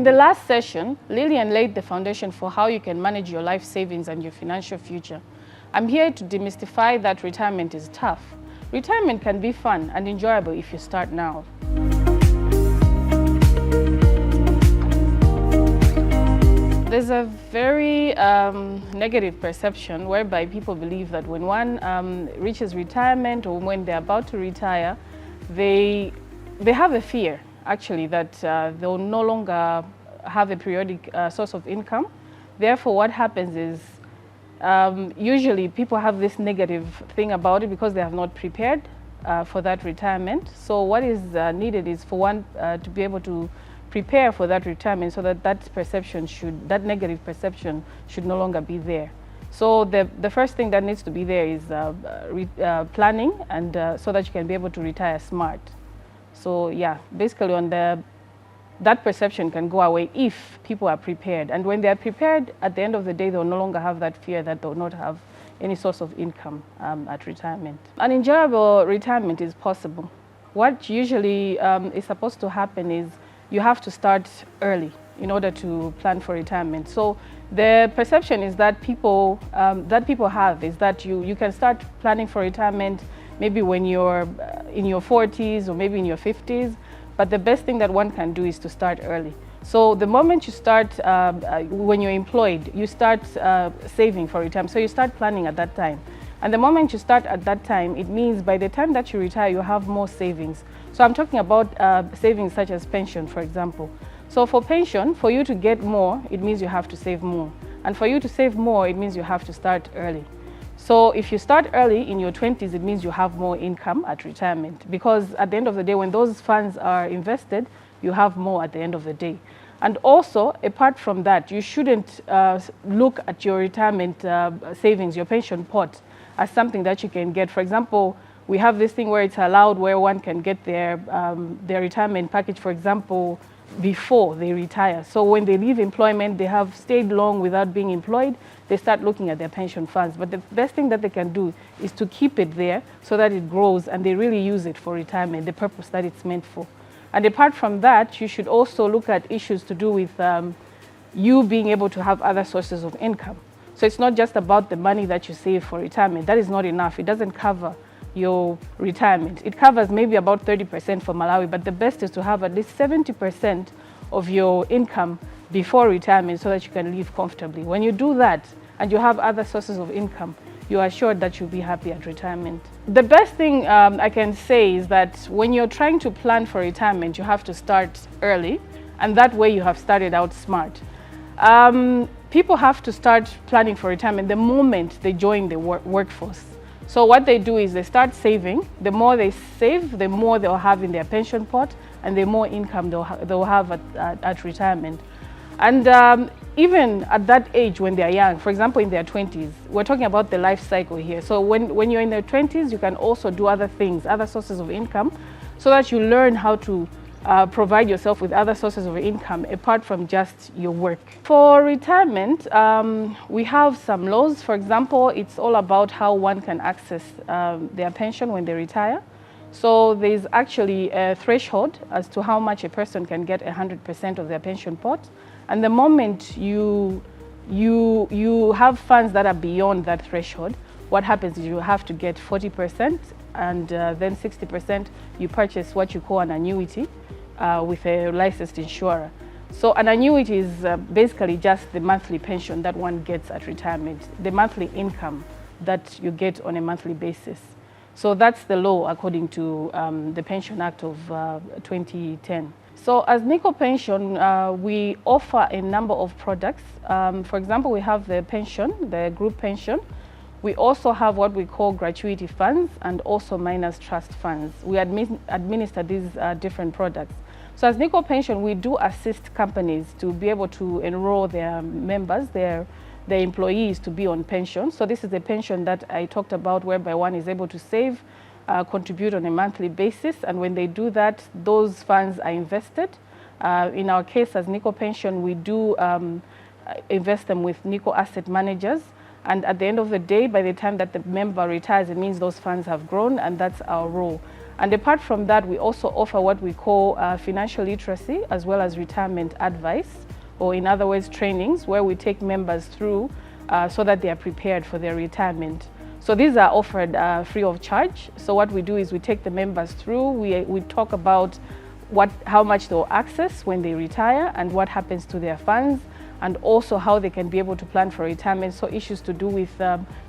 In the last session, Lillian laid the foundation for how you can manage your life savings and your financial future. I'm here to demystify that retirement is tough. Retirement can be fun and enjoyable if you start now. There's a very negative perception whereby people believe that when one reaches retirement or when they're about to retire, they have a fear, actually, that they'll no longer have a periodic source of income. Therefore, what happens is usually people have this negative thing about it because they have not prepared for that retirement. So what is needed is for one to be able to prepare for that retirement so that that negative perception should no longer be there. So the first thing that needs to be there is planning, and so that you can be able to retire smart. So yeah, basically that perception can go away if people are prepared. And when they are prepared, at the end of the day, they'll no longer have that fear that they'll not have any source of income at retirement. An enjoyable retirement is possible. What usually is supposed to happen is you have to start early in order to plan for retirement. So the perception is that people have is that you can start planning for retirement maybe when you're in your 40s or maybe in your 50s, but the best thing that one can do is to start early. So the moment you start, when you're employed, you start saving for retirement. So you start planning at that time. And the moment you start at that time, it means by the time that you retire, you have more savings. So I'm talking about savings such as pension, for example. So for pension, for you to get more, it means you have to save more. And for you to save more, it means you have to start early. So if you start early in your 20s, it means you have more income at retirement, because at the end of the day, when those funds are invested, you have more at the end of the day. And also, apart from that, you shouldn't look at your retirement savings, your pension pot, as something that you can get. For example, we have this thing where it's allowed where one can get their retirement package, for example, before they retire. So when they leave employment, they have stayed long without being employed, they start looking at their pension funds. But the best thing that they can do is to keep it there so that it grows and they really use it for retirement, the purpose that it's meant for. And apart from that, you should also look at issues to do with you being able to have other sources of income. So it's not just about the money that you save for retirement. That is not enough. It doesn't cover your retirement. It covers maybe about 30% for Malawi, but the best is to have at least 70% of your income before retirement so that you can live comfortably. When you do that and you have other sources of income, you are assured that you'll be happy at retirement. The best thing I can say is that when you're trying to plan for retirement, you have to start early, and that way you have started out smart. People have to start planning for retirement the moment they join the workforce. So what they do is they start saving. The more they save, the more they'll have in their pension pot, and the more income they'll have at retirement. And even at that age when they're young, for example, in their 20s, we're talking about the life cycle here. So when you're in their 20s, you can also do other things, other sources of income, so that you learn how to provide yourself with other sources of income apart from just your work. For retirement, we have some laws. For example, it's all about how one can access their pension when they retire. So there's actually a threshold as to how much a person can get 100% of their pension pot. And the moment you have funds that are beyond that threshold, what happens is you have to get 40%, and then 60% you purchase what you call an annuity with a licensed insurer. So an annuity is basically just the monthly pension that one gets at retirement, the monthly income that you get on a monthly basis. So that's the law according to the Pension Act of 2010. So as NICO Pension, we offer a number of products. For example, we have the pension, the group pension. We also have what we call gratuity funds and also miners trust funds. We administer these different products. So as NICO Pension, we do assist companies to be able to enroll their members, their employees to be on pension. So this is the pension that I talked about, whereby one is able to save, contribute on a monthly basis, and when they do that, those funds are invested. In our case as NICO Pension, we do invest them with NICO asset managers, And at the end of the day, by the time that the member retires, it means those funds have grown, and that's our role. And apart from that, we also offer what we call financial literacy, as well as retirement advice, or in other words, trainings, where we take members through so that they are prepared for their retirement. So these are offered free of charge. So what we do is we take the members through, we talk about how much they'll access when they retire and what happens to their funds, and also how they can be able to plan for retirement. So issues to do with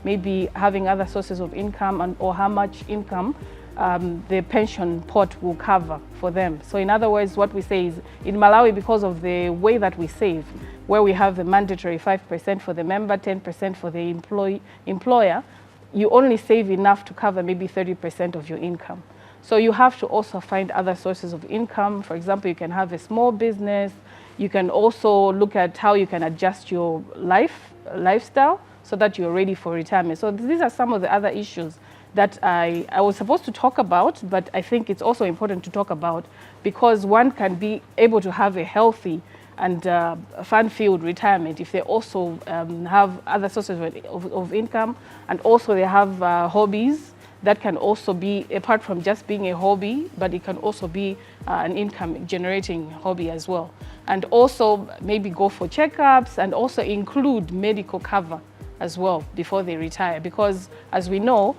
maybe having other sources of income or how much income the pension pot will cover for them. So in other words, what we say is in Malawi, because of the way that we save, where we have the mandatory 5% for the member, 10% for the employer, you only save enough to cover maybe 30% of your income. So you have to also find other sources of income. For example, you can have a small business. You can also look at how you can adjust your lifestyle so that you're ready for retirement. So these are some of the other issues that I was supposed to talk about, but I think it's also important to talk about because one can be able to have a healthy and fun-filled retirement if they also have other sources of income, and also they have hobbies that can also be, apart from just being a hobby, but it can also be an income-generating hobby as well. And also maybe go for checkups and also include medical cover as well before they retire. Because as we know,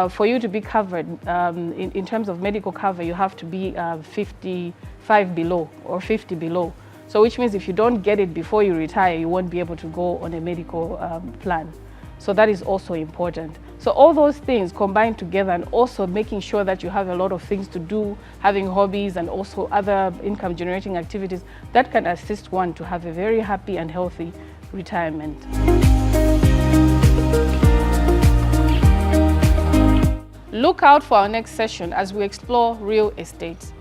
for you to be covered in terms of medical cover, you have to be 55 below or 50 below. So which means if you don't get it before you retire, you won't be able to go on a medical plan. So that is also important. So all those things combined together, and also making sure that you have a lot of things to do, having hobbies and also other income generating activities, that can assist one to have a very happy and healthy retirement. Look out for our next session as we explore real estate.